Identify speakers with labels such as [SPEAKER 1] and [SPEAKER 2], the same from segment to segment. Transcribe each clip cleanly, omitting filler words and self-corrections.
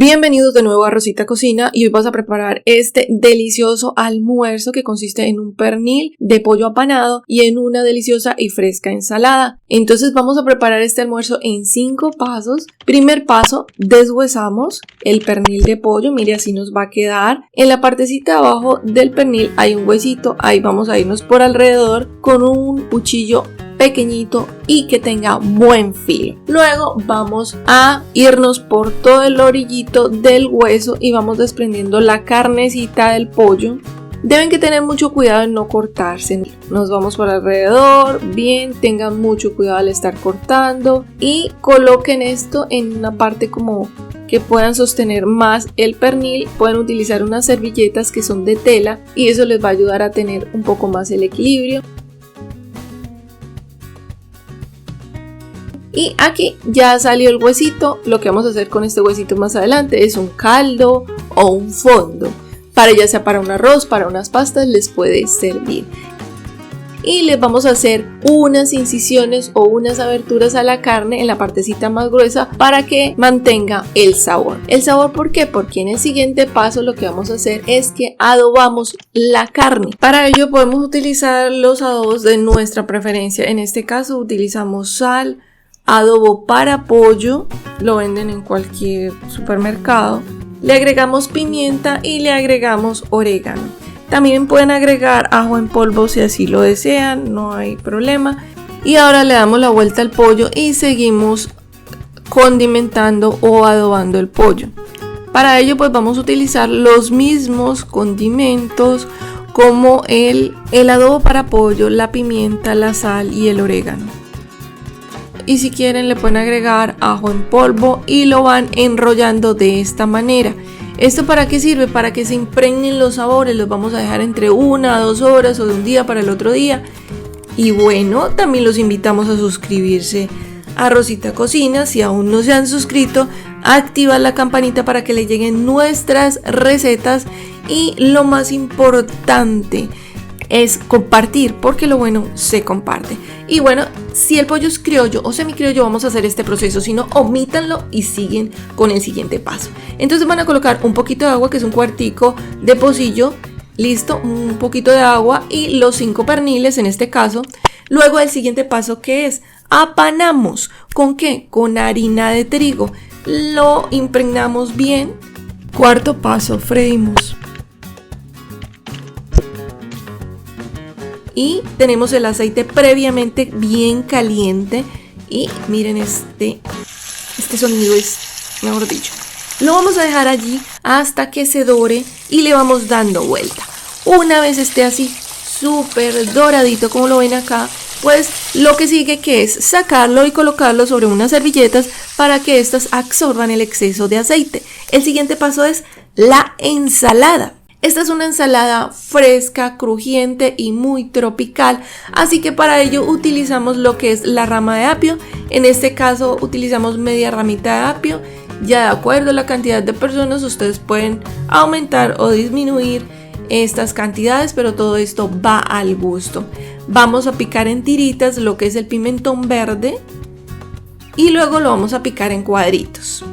[SPEAKER 1] Bienvenidos de nuevo a Rosita Cocina y hoy vamos a preparar este delicioso almuerzo que consiste en un pernil de pollo apanado y en una deliciosa y fresca ensalada. Entonces vamos a preparar este almuerzo en 5 pasos. Primer paso, deshuesamos el pernil de pollo, mire así nos va a quedar. En la partecita de abajo del pernil hay un huesito, ahí vamos a irnos por alrededor con un cuchillo pequeñito y que tenga buen filo. Luego vamos a irnos por todo el orillito del hueso y vamos desprendiendo la carnecita del pollo. Deben que tener mucho cuidado en no cortarse. Nos vamos por alrededor, bien, tengan mucho cuidado al estar cortando y coloquen esto en una parte como que puedan sostener más el pernil. Pueden utilizar unas servilletas que son de tela y eso les va a ayudar a tener un poco más el equilibrio. Y aquí ya salió el huesito. Lo que vamos a hacer con este huesito más adelante es un caldo o un fondo. Para ya sea para un arroz, para unas pastas les puede servir. Y les vamos a hacer unas incisiones o unas aberturas a la carne en la partecita más gruesa para que mantenga el sabor. ¿El sabor por qué? Porque en el siguiente paso lo que vamos a hacer es que adobamos la carne. Para ello podemos utilizar los adobos de nuestra preferencia. En este caso utilizamos sal, adobo para pollo, lo venden en cualquier supermercado. Le agregamos pimienta y le agregamos orégano. También pueden agregar ajo en polvo si así lo desean, no hay problema. Y ahora le damos la vuelta al pollo y seguimos condimentando o adobando el pollo. Para ello pues vamos a utilizar los mismos condimentos como el adobo para pollo, la pimienta, la sal y el orégano. Y si quieren le pueden agregar ajo en polvo y lo van enrollando de esta manera. ¿Esto para qué sirve? Para que se impregnen los sabores. Los vamos a dejar entre 1 a 2 horas o de un día para el otro día. Y bueno, también los invitamos a suscribirse a Rosita Cocina. Si aún no se han suscrito, activar la campanita para que le lleguen nuestras recetas. Y lo más importante es compartir, porque lo bueno se comparte. Y bueno, si el pollo es criollo o semicriollo, vamos a hacer este proceso, si no, omítanlo y siguen con el siguiente paso. Entonces van a colocar un poquito de agua, que es un cuartico de pocillo, listo, un poquito de agua y los 5 perniles en este caso. Luego el siguiente paso, que es apanamos. ¿Con qué? Con harina de trigo. Lo impregnamos bien. Cuarto paso, freímos. Y tenemos el aceite previamente bien caliente. Y miren este sonido es, mejor dicho. Lo vamos a dejar allí hasta que se dore y le vamos dando vuelta. Una vez esté así súper doradito como lo ven acá, pues lo que sigue que es sacarlo y colocarlo sobre unas servilletas para que éstas absorban el exceso de aceite. El siguiente paso es la ensalada. Esta es una ensalada fresca, crujiente y muy tropical, así que para ello utilizamos lo que es la rama de apio. En este caso utilizamos media ramita de apio. Ya de acuerdo a la cantidad de personas ustedes pueden aumentar o disminuir estas cantidades, pero todo esto va al gusto. Vamos a picar en tiritas lo que es el pimentón verde y luego lo vamos a picar en cuadritos.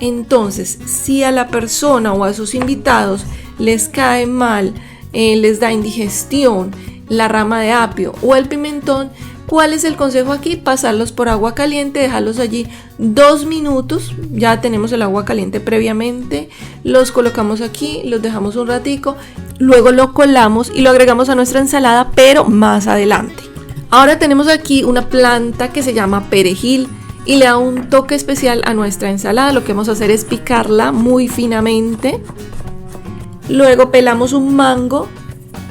[SPEAKER 1] Entonces, si a la persona o a sus invitados les cae mal, les da indigestión la rama de apio o el pimentón, ¿cuál es el consejo aquí? Pasarlos por agua caliente, dejarlos allí 2 minutos. Ya tenemos el agua caliente previamente, los colocamos aquí, los dejamos un ratico, luego lo colamos y lo agregamos a nuestra ensalada, pero más adelante. Ahora tenemos aquí una planta que se llama perejil y le da un toque especial a nuestra ensalada. Lo que vamos a hacer es picarla muy finamente. Luego pelamos un mango,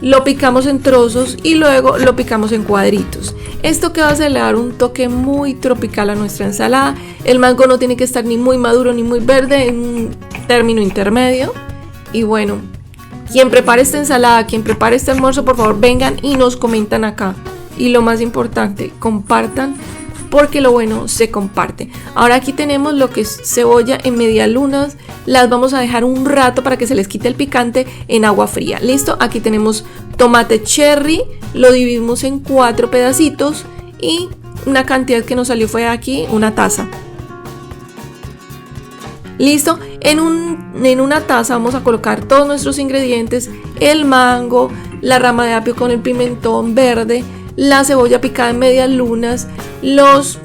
[SPEAKER 1] lo picamos en trozos y luego lo picamos en cuadritos. Esto que va a hacer le dar un toque muy tropical a nuestra ensalada. El mango no tiene que estar ni muy maduro ni muy verde, en un término intermedio. Y bueno, quien prepare esta ensalada, quien prepare este almuerzo, por favor vengan y nos comentan acá. Y lo más importante, compartan, porque lo bueno se comparte. Ahora aquí tenemos lo que es cebolla en medialunas. Las vamos a dejar un rato para que se les quite el picante en agua fría. Listo, aquí tenemos tomate cherry, lo dividimos en 4 pedacitos y una cantidad que nos salió fue aquí, una taza. Listo, en una taza vamos a colocar todos nuestros ingredientes: el mango, la rama de apio con el pimentón verde, la cebolla picada en medias lunas, los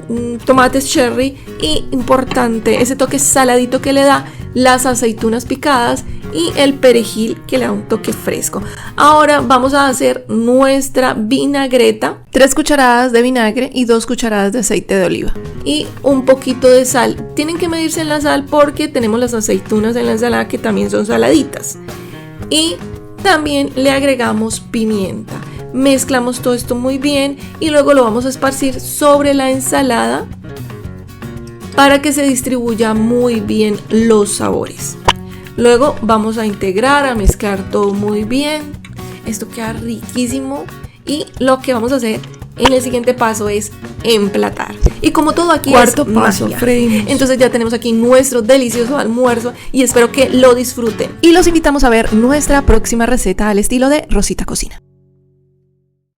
[SPEAKER 1] tomates cherry y, importante, ese toque saladito que le da, las aceitunas picadas y el perejil que le da un toque fresco. Ahora vamos a hacer nuestra vinagreta: 3 cucharadas de vinagre y 2 cucharadas de aceite de oliva y un poquito de sal. Tienen que medirse en la sal porque tenemos las aceitunas en la ensalada que también son saladitas. Y también le agregamos pimienta. Mezclamos todo esto muy bien y luego lo vamos a esparcir sobre la ensalada para que se distribuya muy bien los sabores. Luego vamos a integrar, a mezclar todo muy bien. Esto queda riquísimo y lo que vamos a hacer en el siguiente paso es emplatar. Y como todo aquí
[SPEAKER 2] Cuarto
[SPEAKER 1] es
[SPEAKER 2] paso,
[SPEAKER 1] magia,
[SPEAKER 2] freímos.
[SPEAKER 1] entonces ya tenemos aquí nuestro delicioso almuerzo y espero que lo disfruten.
[SPEAKER 2] Y los invitamos a ver nuestra próxima receta al estilo de Rosita Cocina.